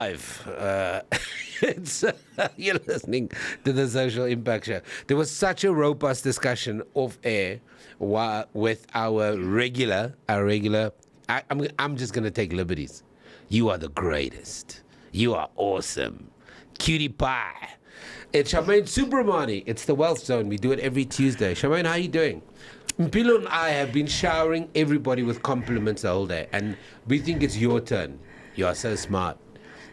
It's you're listening to the Social Impact Show. There was such a robust discussion off air with our regular. I'm just gonna take liberties. You are the greatest. You are awesome, cutie pie. It's Charmaine Soobramoney. It's the Wealth Zone. We do it every Tuesday. Charmaine, how are you doing? Mpilo and I have been showering everybody with compliments the whole day, and we think it's your turn. You are so smart.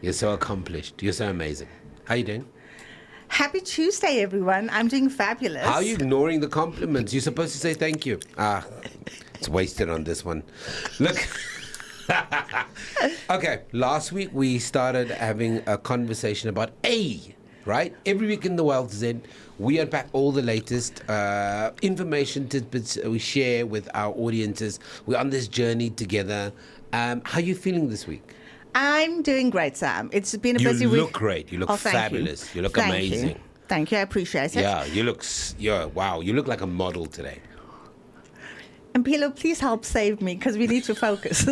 You're so accomplished. You're so amazing. How are you doing? Happy Tuesday, everyone. I'm doing fabulous. How are you ignoring the compliments? You're supposed to say thank you. It's wasted on this one. Look. Okay, last week we started having a conversation about right? Every week in the Wealth Zen, we unpack all the latest information tidbits we share with our audiences. We're on this journey together. How are you feeling this week? I'm doing great, Sam. It's been a busy week. You look great. You look fabulous. You look amazing. Thank you. I appreciate it. Yeah, you look like a model today. And Pilo, please help save me because we need to focus.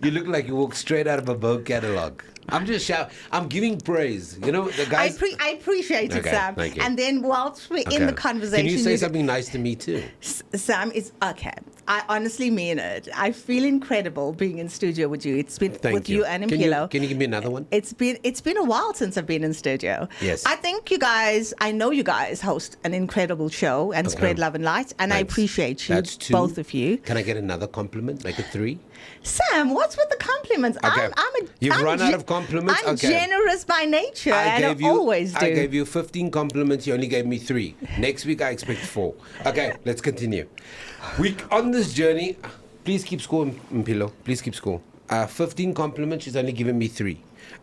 You look like you walked straight out of a Vogue catalog. I'm just shouting. I'm giving praise. You know, the guys. I appreciate it, Sam. Thank you. And then whilst we're in the conversation, can you say something nice to me too? Sam, it's okay. I honestly mean it. I feel incredible being in studio with you. It's been with you and Mpilo. Can you give me another one? It's been a while since I've been in studio. Yes. I know you guys host an incredible show and spread love and light, and I appreciate you, both of you. Can I get another compliment? Make it 3? Sam, what's with the compliments? Okay. You've run out of compliments? I'm generous by nature, I always do. I gave you 15 compliments. You only gave me 3. Next week, I expect 4. Okay, let's continue. On this journey, please keep score, Mpilo. Please keep score. 15 compliments. She's only given me 3.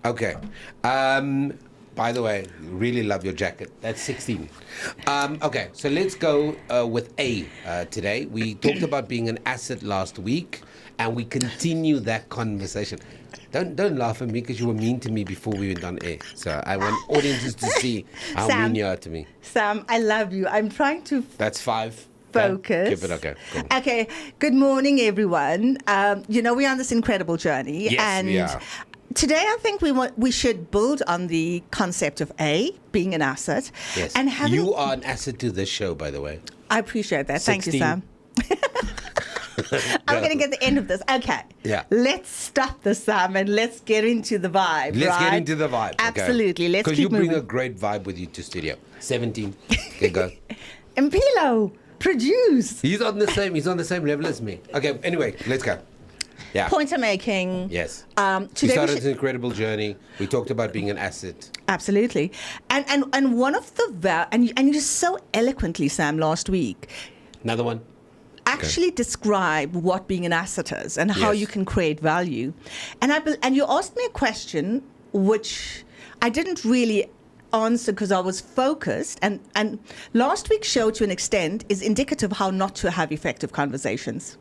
Okay. By the way, really love your jacket. That's 16. Okay, so let's go with A today. We talked about being an asset last week, and we continue that conversation. Don't laugh at me because you were mean to me before we went on air. So I want audiences to see how mean you are to me. Sam, I love you. I'm trying to... That's 5. Focus. Give it okay. Cool. Okay. Good morning, everyone. We're on this incredible journey. Yes, and we are. Today, I think we should build on the concept of being an asset. Yes. And you are an asset to this show, by the way. I appreciate that. 16. Thank you, Sam. I'm going to get the end of this. Okay. Yeah. Let's stop this, Sam, and let's get into the vibe. Let's get into the vibe. Absolutely. Okay. Let's keep moving. Because you bring a great vibe with you to studio. 17. Okay, go. Mpilo, produce. He's on the same level as me. Okay. Anyway, let's go. Yeah. Point I'm making. Yes. Today we started this incredible journey. We talked about being an asset. Absolutely. And one of the and you so eloquently, Sam, last week. Another one. Actually describe what being an asset is and how you can create value. And you asked me a question which I didn't really answer because I was focused. And last week's show, to an extent, is indicative of how not to have effective conversations.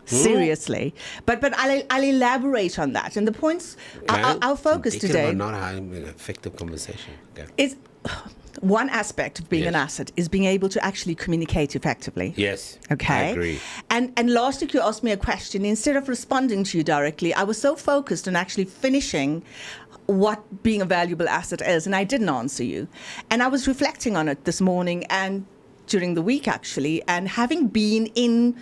Seriously. But I'll elaborate on that. And the points, our focus today... not having an effective conversation. Okay. Is one aspect of being an asset is being able to actually communicate effectively. Yes. Okay. I agree. And last week you asked me a question. Instead of responding to you directly, I was so focused on actually finishing what being a valuable asset is, and I didn't answer you. And I was reflecting on it this morning and during the week, actually, and having been in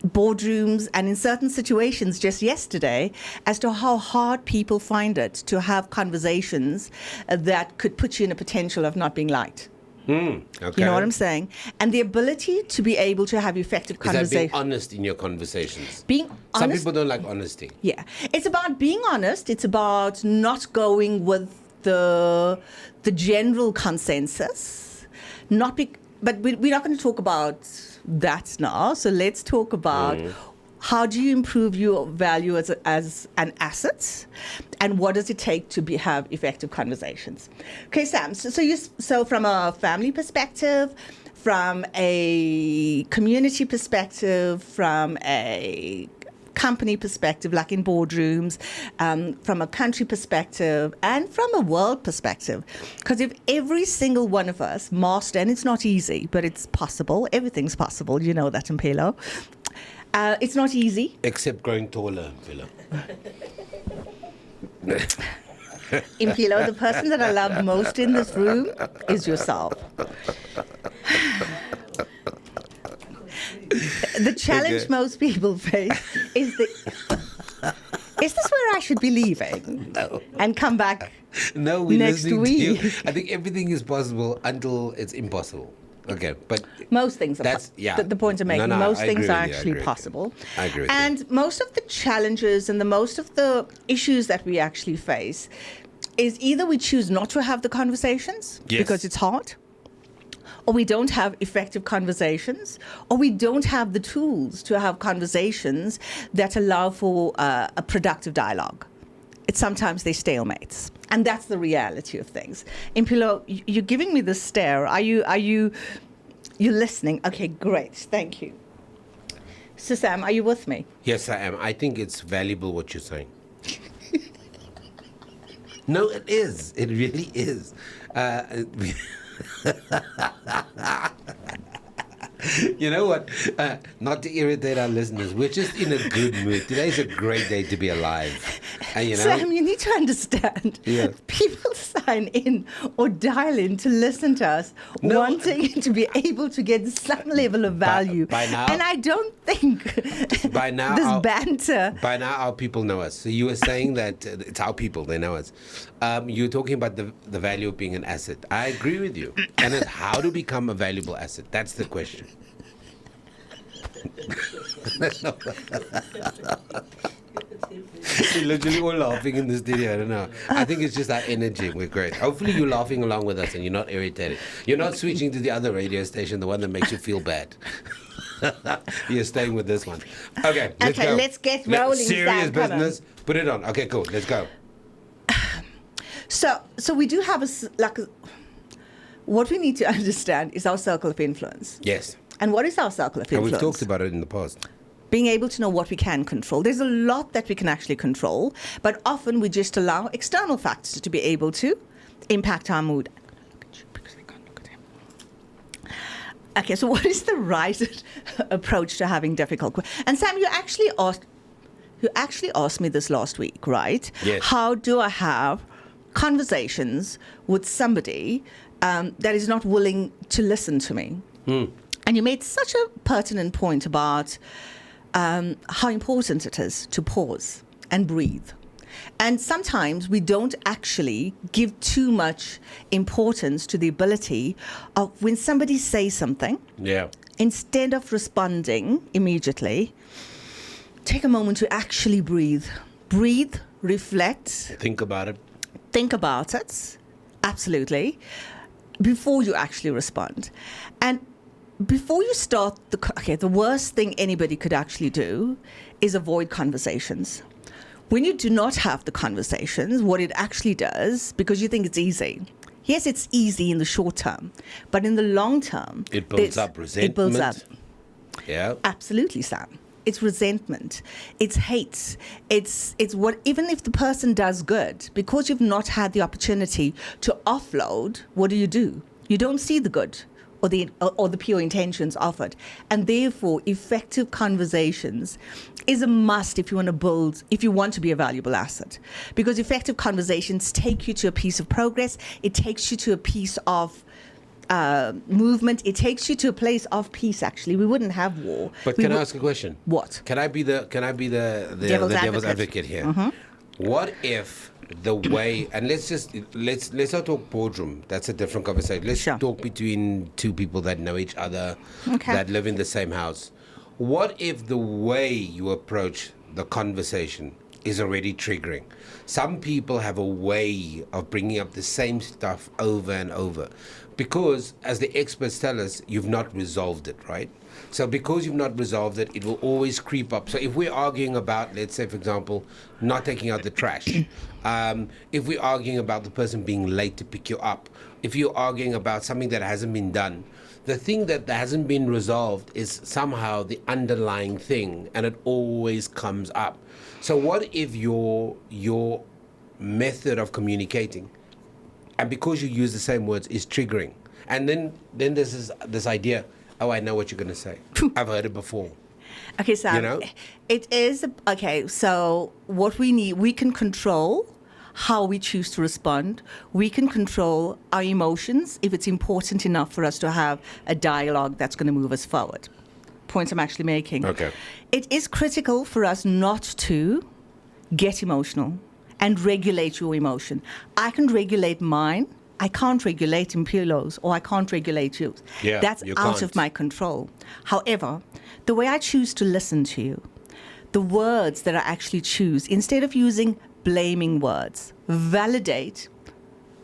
boardrooms and in certain situations just yesterday as to how hard people find it to have conversations that could put you in a potential of not being liked. Okay. You know what I'm saying? And the ability to be able to have effective conversations. Is that being honest in your conversations? Being honest. Some people don't like honesty. Yeah. It's about being honest. It's about not going with the general consensus. But we're not going to talk about that now. So let's talk about how do you improve your value as an asset, and what does it take to have effective conversations? Okay, Sam. So from a family perspective, from a community perspective, from a company perspective, like in boardrooms, from a country perspective, and from a world perspective. Because if every single one of us master, and it's not easy, but it's possible, everything's possible, you know that, Mpilo. It's not easy. Except growing taller, Philo. Impilo, the person that I love most in this room is yourself. The challenge most people face is is this where I should be leaving? No. And come back No, we're next listening week? to you. I think everything is possible until it's impossible. Okay, but Most things are That's- yeah. the point I'm making. No, most I things agree are with you, I actually agree with you. possible. I agree with you. And most of the challenges and most of the issues that we actually face is either we choose not to have the conversations Yes. because it's hard, or we don't have effective conversations, or we don't have the tools to have conversations that allow for a productive dialogue. It's sometimes they're stalemates, and that's the reality of things. Impilo, you're giving me this stare. You're listening? Okay, great, thank you. So Sam, are you with me? yes, I am. I think it's valuable what you're saying. No, it is. It really is. You know what? Not to irritate our listeners, we're just in a good mood. Today's a great day to be alive. And you know, Sam, you need to understand. Yeah. People sign in or dial in to listen to us, No. wanting to be able to get some level of value. by now- and I don't think by now, this our- banter. By now, our people know us. So you were saying that it's our people; they know us. You're talking about the value of being an asset. I agree with you. And it's how to become a valuable asset. That's the question. We're literally all laughing in the studio. I don't know. I think it's just our energy. We're great. Hopefully, you're laughing along with us and you're not irritated. You're not switching to the other radio station, the one that makes you feel bad. You're staying with this one. Okay, let's Okay, go. let's get rolling, Serious Sam, come on. business. Put it on. Okay, cool. Let's go. So we do have what we need to understand is our circle of influence. Yes. And what is our circle of And influence? we've talked about it in the past. Being able to know what we can control. There's a lot that we can actually control, but often we just allow external factors to be able to impact our mood. Okay, so what is the right approach to having difficult? And Sam, you actually asked me this last week, right? Yes. How do I have conversations with somebody that is not willing to listen to me? And you made such a pertinent point about how important it is to pause and breathe. And sometimes we don't actually give too much importance to the ability of when somebody says something, Yeah. instead of responding immediately, take a moment to actually breathe. Breathe, reflect, Think about it. think about it, absolutely, before you actually respond. And before you start, the worst thing anybody could actually do is avoid conversations. When you do not have the conversations, what it actually does, because you think it's easy. Yes, it's easy in the short term, but in the long term, It builds up resentment. It builds up. Yeah. Absolutely, Sam. It's resentment. It's hate. It's what, even if the person does good, because you've not had the opportunity to offload, what do? You don't see the good or the pure intentions of it. And therefore, effective conversations is a must if you want to be a valuable asset. Because effective conversations take you to a piece of progress. It takes you to a piece of movement. It takes you to a place of peace. Actually, we wouldn't have war. But can I ask a question? What? Can I be the devil's advocate here? Mm-hmm. What if the way, and let's not talk boardroom. That's a different conversation. Let's Sure. talk between two people that know each other, Okay. that live in the same house. What if the way you approach the conversation is already triggering? Some people have a way of bringing up the same stuff over and over because, as the experts tell us, you've not resolved it, right? So because you've not resolved it, it will always creep up. So if we're arguing about, let's say, for example, not taking out the trash, if we're arguing about the person being late to pick you up, if you're arguing about something that hasn't been done, the thing that hasn't been resolved is somehow the underlying thing, and it always comes up. So what if your method of communicating, and because you use the same words, is triggering? And then there's this idea, oh, I know what you're going to say. I've heard it before. Okay, Sam. You know? It is okay. So what we need, we can control how we choose to respond. We can control our emotions if it's important enough for us to have a dialogue that's going to move us forward. Point I'm actually making. Okay. It is critical for us not to get emotional and regulate your emotion. I can regulate mine. I can't regulate Imperials, or I can't regulate yours. Yeah, That's you out can't. of my control. However, the way I choose to listen to you, the words that I actually choose, instead of using blaming words, validate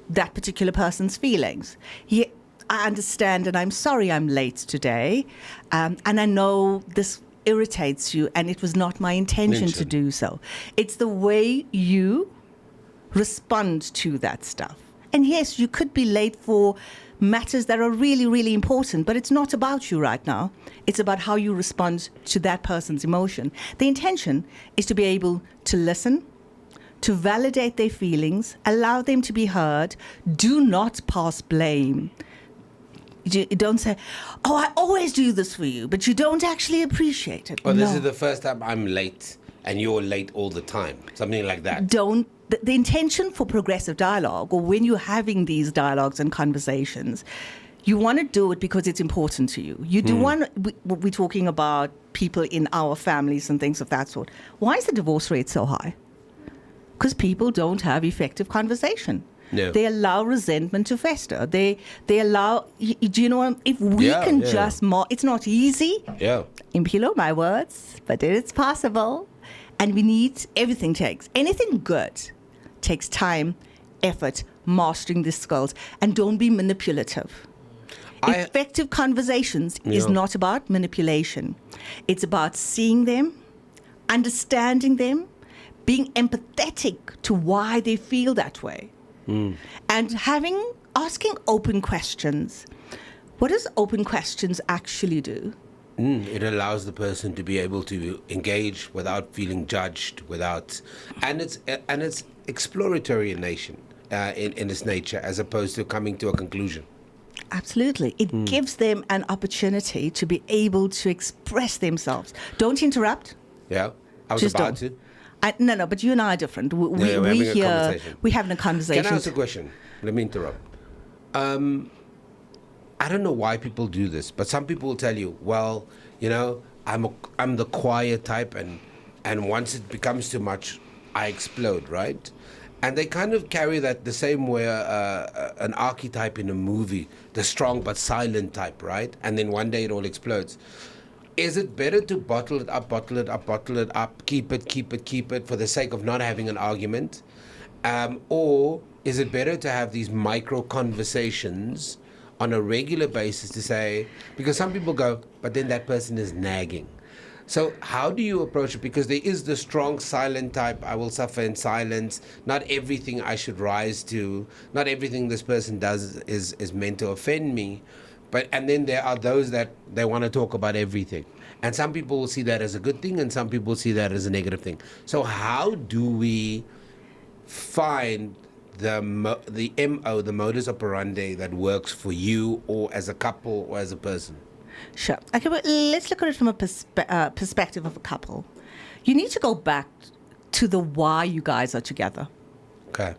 that particular person's feelings. Yeah, I understand, and I'm sorry I'm late today, and I know this irritates you, and it was not my intention to do so. It's the way you respond to that stuff. And yes, you could be late for matters that are really, really important, but it's not about you right now. It's about how you respond to that person's emotion. The intention is to be able to listen, to validate their feelings, allow them to be heard. Do not pass blame. You don't say, oh, I always do this for you, but you don't actually appreciate it. Well, No. this is the first time I'm late and you're late all the time. Something like that. Don't. The intention for progressive dialogue, or when you're having these dialogues and conversations, you want to do it because it's important to you. You do want, we're talking about people in our families and things of that sort. Why is the divorce rate so high? Because people don't have effective conversation. No. They allow resentment to fester. They allow, do you know what? If we can just, it's not easy. Yeah. Impilo, my words, but it's possible. And we need, everything takes, anything good takes time, effort, mastering the skills, and don't be manipulative. Effective conversations is not about manipulation. It's about seeing them, understanding them, being empathetic to why they feel that way, and asking open questions. What does open questions actually do? It allows the person to be able to engage without feeling judged, and it's exploratory in its nature, as opposed to coming to a conclusion. Absolutely. It gives them an opportunity to be able to express themselves. Don't interrupt. Yeah, I was Just about don't. to. No, but you and I are different. we're having a conversation. We're having a conversation. Can I ask a question? Let me interrupt. I don't know why people do this, but some people will tell you, well, you know, I'm the quiet type, and once it becomes too much, I explode, right? And they kind of carry that the same way an archetype in a movie, the strong but silent type, right? And then one day it all explodes. Is it better to bottle it up, keep it for the sake of not having an argument? Or is it better to have these micro conversations on a regular basis to say, because some people go, but then that person is nagging. So how do you approach it? Because there is the strong silent type, I will suffer in silence. Not everything I should rise to. Not everything this person does is meant to offend me. And then there are those that they want to talk about everything. And some people will see that as a good thing, and some people see that as a negative thing. So how do we find the modus operandi that works for you, or as a couple, or as a person? Sure. Okay, but let's look at it from a perspective of a couple. You need to go back to the why you guys are together. Okay.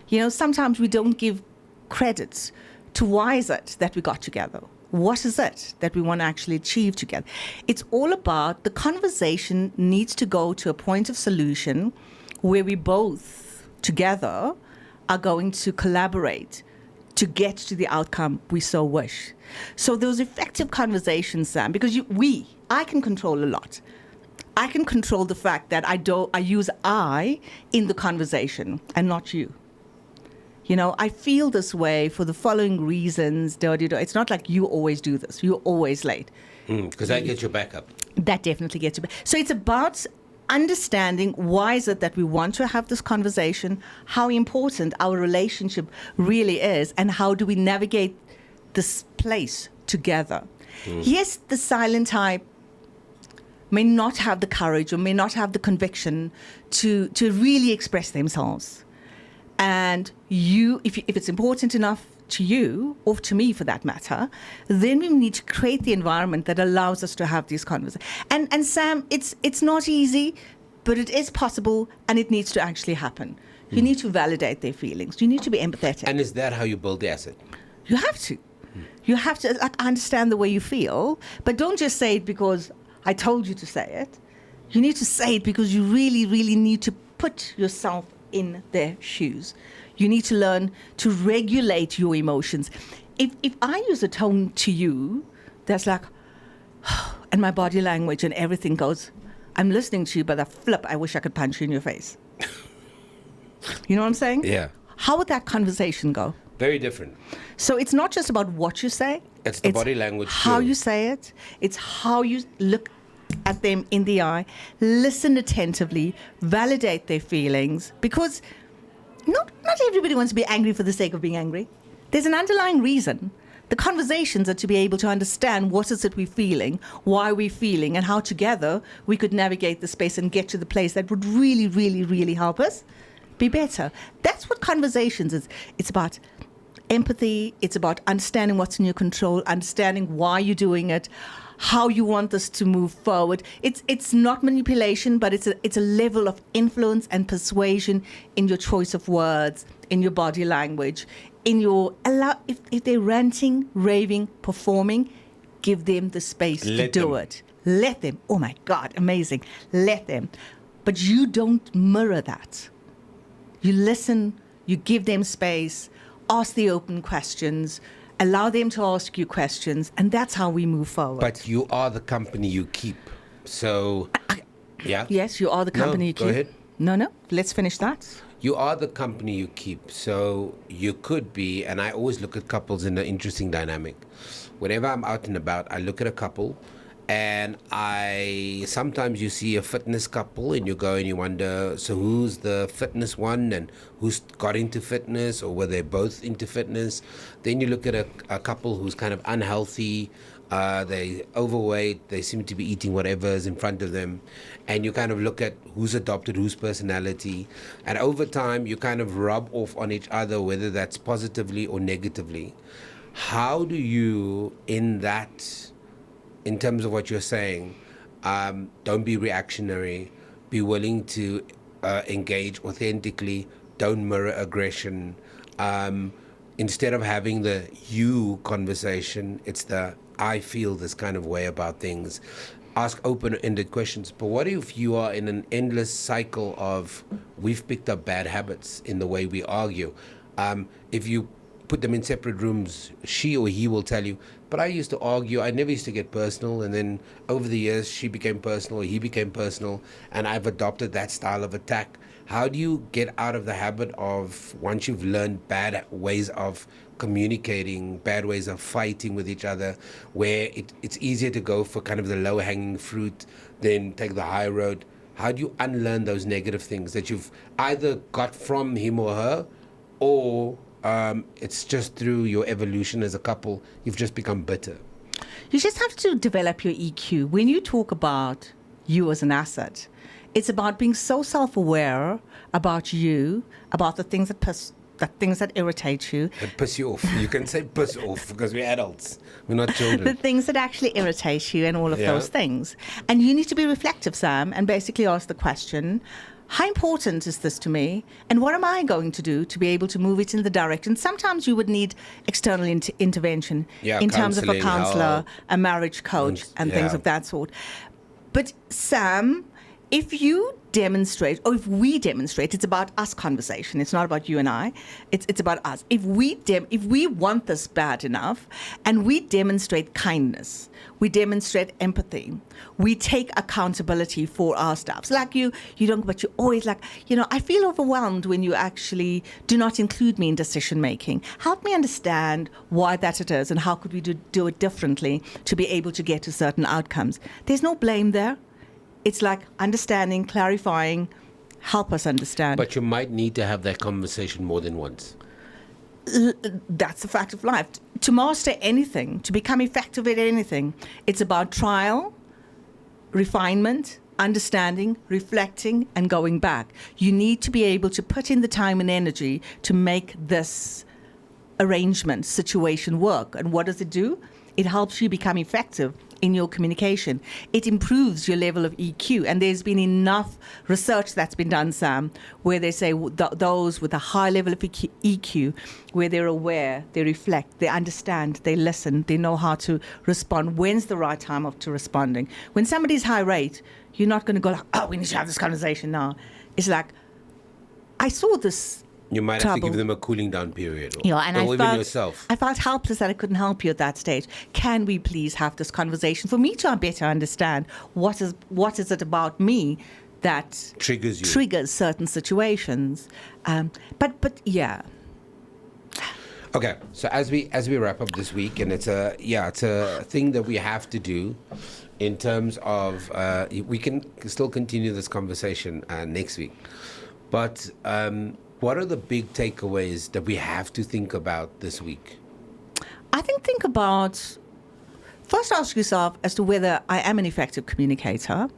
You know, sometimes we don't give credit to why is it that we got together. What is it that we want to actually achieve together? It's all about the conversation needs to go to a point of solution where we both together are going to collaborate to get to the outcome we so wish. So those effective conversations, Sam, because I can control a lot. I can control the fact that I use I in the conversation and not you. You know, I feel this way for the following reasons. It's not like you always do this. You're always late. Because that gets your back up. That definitely gets you back. So it's about understanding why is it that we want to have this conversation, how important our relationship really is, and how do we navigate this place together. Yes, the silent type may not have the courage or may not have the conviction to really express themselves. And if it's important enough to you, or to me for that matter, then we need to create the environment that allows us to have these conversations. And Sam, it's not easy, but it is possible, and it needs to actually happen. You need to validate their feelings. You need to be empathetic. And is that how you build the asset? You have to. You have to understand the way you feel, but don't just say it because I told you to say it. You need to say it because you really, really need to put yourself in their shoes. You need to learn to regulate your emotions. If I use a tone to you that's like, and my body language and everything goes, I'm listening to you, but I wish I could punch you in your face. You know what I'm saying? Yeah. How would that conversation go? Very different. So it's not just about what you say. It's the body language how too. you say it. It's how you look at them in the eye, listen attentively, validate their feelings, because not everybody wants to be angry for the sake of being angry. There's an underlying reason. The conversations are to be able to understand what is it we're feeling, why we're feeling, and how together we could navigate the space and get to the place that would really, really, really help us be better. That's what conversations is. It's about empathy. It's about understanding what's in your control, understanding why you're doing it, how you want this to move forward. It's not manipulation, but it's a level of influence and persuasion in your choice of words, in your body language, in your if they're ranting, raving, performing, give them the space to do it. Let them. Oh my God, amazing. Let them. But you don't mirror that. You listen, you give them space, ask the open questions, allow them to ask you questions, and that's how we move forward. But you are the company you keep. So, yeah? Yes, you are the company you keep. Go ahead. No, let's finish that. You are the company you keep. So you could be, and I always look at couples in an interesting dynamic. Whenever I'm out and about, I look at a couple, and sometimes you see a fitness couple and you go and you wonder, so who's the fitness one and who's got into fitness, or were they both into fitness? Then you look at a couple who's kind of unhealthy, they overweight, they seem to be eating whatever is in front of them, and you kind of look at who's adopted whose personality, and over time you kind of rub off on each other, whether that's positively or negatively. How do you, in terms of what you're saying, don't be reactionary, be willing to engage authentically, don't mirror aggression. Instead of having the you conversation, it's the I feel this kind of way about things. Ask open-ended questions. But what if you are in an endless cycle of we've picked up bad habits in the way we argue? If you put them in separate rooms, she or he will tell you, but I used to argue, I never used to get personal, and then over the years she became personal, or he became personal, and I've adopted that style of attack. How do you get out of the habit of, once you've learned bad ways of communicating, bad ways of fighting with each other, where it's easier to go for kind of the low-hanging fruit than take the high road? How do you unlearn those negative things that you've either got from him or her, or it's just through your evolution as a couple, you've just become bitter? You just have to develop your EQ. When you talk about you as an asset, it's about being so self-aware about you, about the things that irritate you. That piss you off. You can say piss off because we're adults. We're not children. The things that actually irritate you and all of those things. And you need to be reflective, Sam, and basically ask the question, how important is this to me? And what am I going to do to be able to move it in the direction? Sometimes you would need external intervention in terms of a counselor, a marriage coach, and things of that sort. But Sam, if you demonstrate, or if we demonstrate, it's about us conversation. It's not about you and I. It's about us. If we want this bad enough, and we demonstrate kindness, we demonstrate empathy, we take accountability for our stuff. Like you don't, but you're always like, I feel overwhelmed when you actually do not include me in decision making. Help me understand why that it is, and how could we do it differently to be able to get to certain outcomes. There's no blame there. It's like understanding, clarifying, help us understand. But you might need to have that conversation more than once. That's a fact of life. To master anything, to become effective at anything, it's about trial, refinement, understanding, reflecting, and going back. You need to be able to put in the time and energy to make this arrangement situation work. And what does it do? It helps you become effective in your communication. It improves your level of EQ. And there's been enough research that's been done, Sam, where they say those with a high level of EQ, where they're aware, they reflect, they understand, they listen, they know how to respond. When's the right time to responding? When somebody's high rate, you're not going to go like, oh, we need to have this conversation now. It's like, I saw this. You might have to give them a cooling down period. Or, and or even yourself. I felt helpless that I couldn't help you at that stage. Can we please have this conversation for me to better understand what is it about me that triggers certain situations? But yeah. Okay, so as we wrap up this week, and it's a thing that we have to do. In terms of, we can still continue this conversation next week, but. What are the big takeaways that we have to think about this week? I think about, first ask yourself as to whether I am an effective communicator.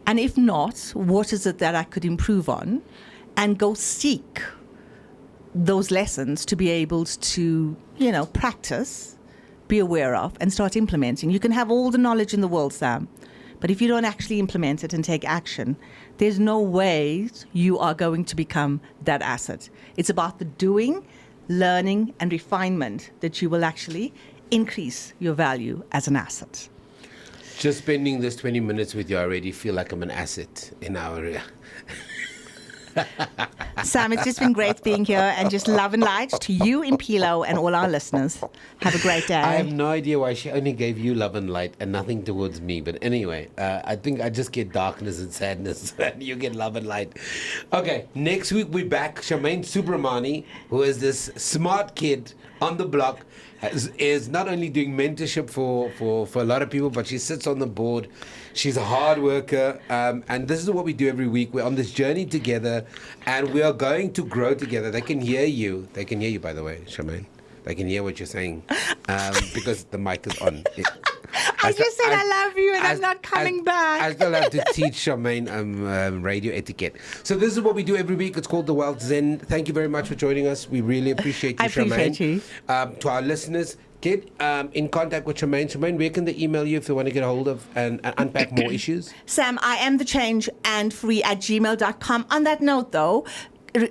And if not, what is it that I could improve on? And go seek those lessons to be able to, practice, be aware of, and start implementing. You can have all the knowledge in the world, Sam. But if you don't actually implement it and take action, there's no way you are going to become that asset. It's about the doing, learning, and refinement that you will actually increase your value as an asset. Just spending this 20 minutes with you, I already feel like I'm an asset in our area. Sam, it's just been great being here, and just love and light to you, Impilo, and all our listeners. Have a great day. I have no idea why she only gave you love and light and nothing towards me. But anyway, I think I just get darkness and sadness, and you get love and light. Okay, next week we're back. Charmaine Soobramoney, who is this smart kid on the block, is not only doing mentorship for a lot of people, but she sits on the board. She's a hard worker, and this is what we do every week. We're on this journey together, and we are going to grow together. They can hear you. They can hear you, by the way, Charmaine. They can hear what you're saying because the mic is on. I just said I love you, and I'm not coming back. I still have to teach Charmaine radio etiquette. So this is what we do every week. It's called The Wealth Zen. Thank you very much for joining us. We really appreciate you, Charmaine. I appreciate you. To our listeners, get in contact with Charmaine. Charmaine, where can they email you if they want to get a hold of and unpack more issues? Sam, I am the change and free@gmail.com. On that note, though,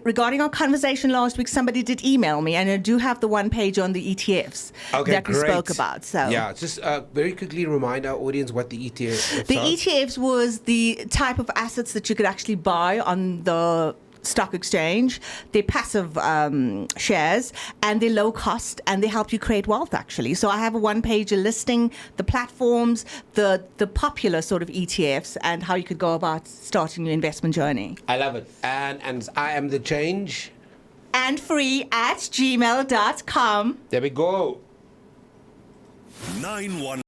regarding our conversation last week, somebody did email me, and I do have the one page on the ETFs that we spoke about. So yeah, just very quickly remind our audience what the ETFs are. The ETFs was the type of assets that you could actually buy on the stock exchange. They're passive shares, and they're low cost, and they help you create wealth, actually. So I have a one-pager listing the platforms, the popular sort of ETFs, and how you could go about starting your investment journey. I love it. And I am the change. And free@gmail.com. There we go. 9-1